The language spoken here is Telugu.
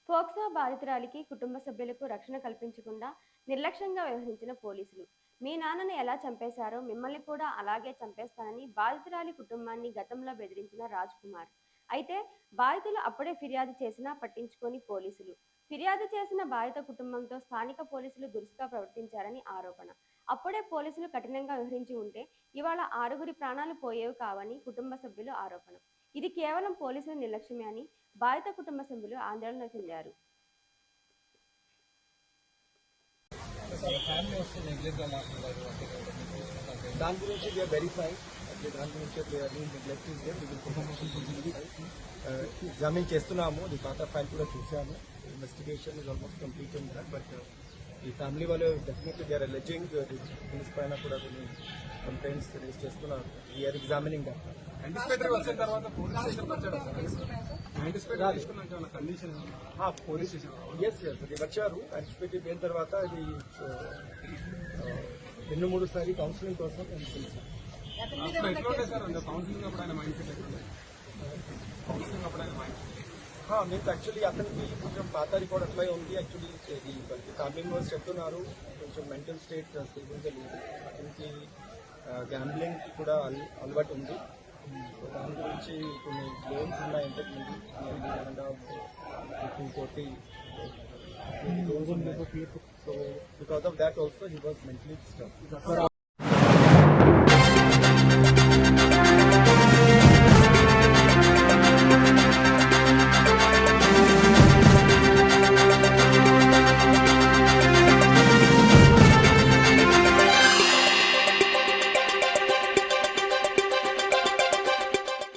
పోక్సో బాధితురాలికి కుటుంబ సభ్యులకు రక్షణ కల్పించకుండా నిర్లక్ష్యంగా వ్యవహరించిన పోలీసులు. మీ నాన్నను ఎలా చంపేశారో మిమ్మల్ని కూడా అలాగే చంపేస్తానని బాధితురాలి కుటుంబాన్ని గతంలో బెదిరించిన రాజ్ కుమార్. అయితే బాధితులు అప్పుడే ఫిర్యాదు చేసినా పట్టించుకోని పోలీసులు. ఫిర్యాదు చేసిన బాధిత కుటుంబంతో స్థానిక పోలీసులు దురుసుగా ప్రవర్తించారని ఆరోపణ. అప్పుడే పోలీసులు కఠినంగా వ్యవహరించి ఉంటే ఇవాళ 6గురి ప్రాణాలు పోయేవి కావని కుటుంబ సభ్యులు ఆరోపణ. ఇది కేవలం పోలీసుల నిర్లక్ష్యమే అని బాధిత కుటుంబ సభ్యులు ఆందోళన చెందారు. దాని గురించి వీఆర్ వెరిఫై దాని గురించి ఎగ్జామిన్ చేస్తున్నాము. ఈ పాత ఫైల్ కూడా చూసాము. Investigation is almost complete in that. But ఈ ఫ్యామిలీ వాళ్ళు definitely they are alleging police పైన కూడా కొన్ని కంప్లైంట్స్ రేజ్ చేస్తున్నారు. We are examining that. వచ్చిన తర్వాత కండిషన్ పోలీస్ ఎస్ అది వచ్చారు. యాంటిసిపేటెడ్ అయిన తర్వాత ఇది 2-3 సారి కౌన్సిలింగ్ కోసం నేను పిలిచాను. కౌన్సిలింగ్ అప్పుడు ఆయన మైండ్ సెట్ కౌన్సిలింగ్ అప్పుడు ఆయన మైండ్ సెట్ మీన్స్ యాక్చువల్లీ అతనికి కొంచెం పాత రికార్డ్ అట్లా ఉంది. యాక్చువల్లీ ఫ్యామిలీ మెంబర్స్ చెప్తున్నారు కొంచెం మెంటల్ స్టేట్ స్టేబుల్గా లేదు. అతనికి గ్యాంబ్లింగ్ కూడా అలవాటు ఉంది. దాని గురించి కొన్ని లోన్స్ ఉన్నాయి. ఇంతకు ముందు 240 లోన్స్ ఉన్నాయి. So because of that also he was mentally disturbed.